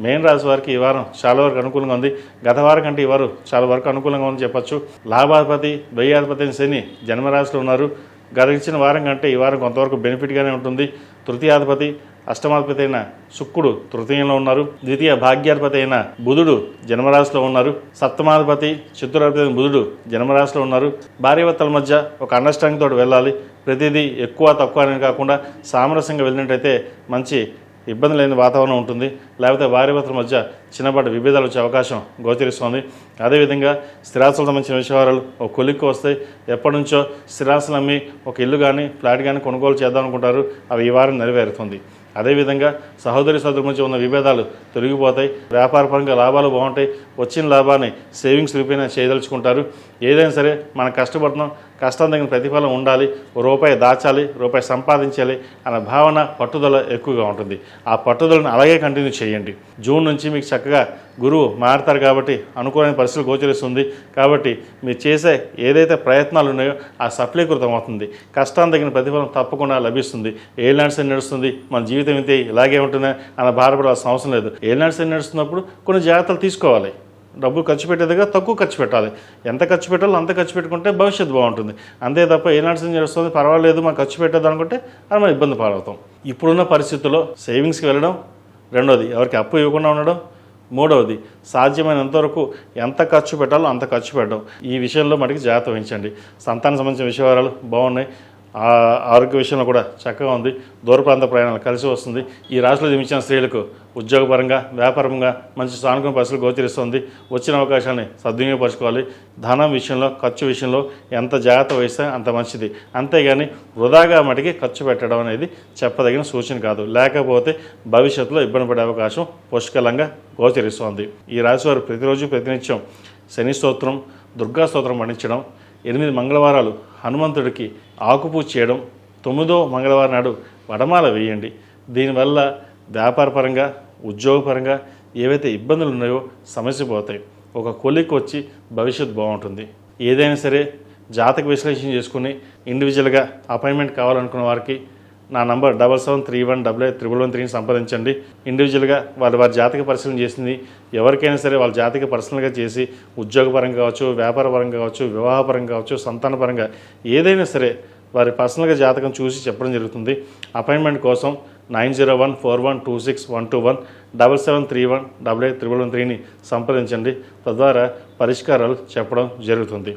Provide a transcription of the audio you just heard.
Main రాశి వారికి ఈ వారం చాలా వరకు అనుకూలంగా ఉంది. గత వారం కంటే ఈ వారం చాలా వరకు అనుకూలంగా ఉందని చెప్పొచ్చు. లాభాధిపతి వ్యయాధిపతి అయిన శని జన్మరాశిలో ఉన్నారు. గడిచిన వారం కంటే ఈ వారం కొంతవరకు బెనిఫిట్గానే ఉంటుంది. తృతీయాధిపతి అష్టమాధిపతి అయిన శుక్రుడు తృతీయంలో ఉన్నారు. ద్వితీయ భాగ్యాధిపతి అయిన బుధుడు జన్మరాశిలో ఉన్నారు. సప్తమాధిపతి చతురాధిపతి అయిన బుధుడు జన్మరాశిలో ఉన్నారు. భార్యాభర్తల మధ్య ఒక అండర్స్టాండింగ్ తోటి వెళ్ళాలి. ప్రతిదీ ఎక్కువ తక్కువ అని కాకుండా సామరస్యంగా వెళ్ళినట్టయితే మంచి ఇబ్బంది లేని వాతావరణం ఉంటుంది. లేకపోతే భార్యాభర్తల మధ్య చిన్నపాటి విభేదాలు వచ్చే అవకాశం గోచరిస్తుంది. అదేవిధంగా స్థిరాస్తులకు సంబంధించిన విషయాలు ఒక కొలిక్కి వస్తాయి. ఎప్పటి నుంచో స్థిరాస్తులు అమ్మి ఒక ఇల్లు కానీ ఫ్లాట్ కానీ కొనుగోలు చేద్దాం అనుకుంటారు. అవి ఈ వారం నెరవేరుతుంది. అదేవిధంగా సహోదరి సోదరుల మధ్య ఉన్న విభేదాలు తొలగిపోతాయి. వ్యాపారపరంగా లాభాలు బాగుంటాయి. వచ్చిన లాభాన్ని సేవింగ్స్ రూపేణా చేయదలుచుకుంటారు. ఏదైనా సరే మనం కష్టపడుతున్నాం, కష్టం తగిన ప్రతిఫలం ఉండాలి, రూపాయి దాచాలి, రూపాయి సంపాదించాలి అన్న భావన పట్టుదల ఎక్కువగా ఉంటుంది. ఆ పట్టుదలను అలాగే కంటిన్యూ చేయండి. జూన్ నుంచి మీకు చక్కగా గురువు మారుతారు కాబట్టి అనుకూలమైన పరిస్థితులు గోచరిస్తుంది. కాబట్టి మీరు చేసే ఏదైతే ప్రయత్నాలు ఉన్నాయో ఆ సఫలీకృతం అవుతుంది. కష్టాన్ని తగిన ప్రతిఫలం తప్పకుండా లభిస్తుంది. ఏలినాటి శని నడుస్తుంది, మన జీవితం ఇంతే ఇలాగే ఉంటుంది అన్న బాధపడాల్సిన అవసరం లేదు. ఏలినాటి శని నడుస్తున్నప్పుడు కొన్ని జాగ్రత్తలు తీసుకోవాలి. డబ్బులు ఖర్చు పెట్టేదిగా తక్కువ ఖర్చు పెట్టాలి. ఎంత ఖర్చు పెట్టాలో అంత ఖర్చు పెట్టుకుంటే భవిష్యత్తు బాగుంటుంది. అంతే తప్ప ఏనాటి శని నడుస్తుంది పర్వాలేదు మనం ఖర్చు పెట్టేది అనుకుంటే అది మనం ఇబ్బంది పాలవుతాం. ఇప్పుడున్న పరిస్థితుల్లో సేవింగ్స్కి వెళ్ళడం, రెండోది ఎవరికి అప్పు ఇవ్వకుండా ఉండడం, మూడవది సాధ్యమైనంతవరకు ఎంత ఖర్చు పెట్టాలో అంత ఖర్చు పెట్టడం. ఈ విషయంలో మటుకు జాగ్రత్త వహించండి. సంతానం సంబంధించిన విషయాలు బాగున్నాయి. ఆరోగ్య విషయంలో కూడా చక్కగా ఉంది. దూర ప్రాంత ప్రయాణాలు కలిసి వస్తుంది. ఈ రాశిలో జన్మించిన స్త్రీలకు ఉద్యోగపరంగా వ్యాపారంగా మంచి సానుకూల పరిస్థితులు గోచరిస్తుంది. వచ్చిన అవకాశాన్ని సద్వినియోగపరచుకోవాలి. ధనం విషయంలో ఖర్చు విషయంలో ఎంత జాగ్రత్త వహిస్తే అంత మంచిది. అంతేగాని వృధాగా మటుకి ఖర్చు పెట్టడం అనేది చెప్పదగిన సూచన కాదు. లేకపోతే భవిష్యత్తులో ఇబ్బంది పడే అవకాశం పుష్కలంగా గోచరిస్తోంది. ఈ రాశి వారు ప్రతిరోజు ప్రతినిత్యం శని స్తోత్రం, దుర్గా స్తోత్రం పఠించడం, 8 మంగళవారాలు హనుమంతుడికి ఆకుపూజ చేయడం, 9వ మంగళవారం నాడు వడమాల వేయండి. దీనివల్ల వ్యాపారపరంగా ఉద్యోగపరంగా ఏవైతే ఇబ్బందులు ఉన్నాయో సమస్య పోతాయి. ఒక కొలిక్కి వచ్చి భవిష్యత్తు బాగుంటుంది. ఏదైనా సరే జాతక విశ్లేషణ చేసుకుని ఇండివిజువల్గా అపాయింట్మెంట్ కావాలనుకున్న వారికి నా నంబర్ 7731881113 సంప్రదించండి. ఇండివిజువల్గా వారి జాతక పరిశీలన చేసింది ఎవరికైనా సరే వాళ్ళ జాతక పర్సనల్గా చేసి ఉద్యోగపరంగా కావచ్చు, వ్యాపారపరంగా కావచ్చు, వివాహపరంగా కావచ్చు, సంతానపరంగా ఏదైనా సరే వారి పర్సనల్గా జాతకం చూసి చెప్పడం జరుగుతుంది. అపాయింట్మెంట్ కోసం 9014126121 7731881113ని సంప్రదించండి. తద్వారా పరిష్కారాలు చెప్పడం జరుగుతుంది.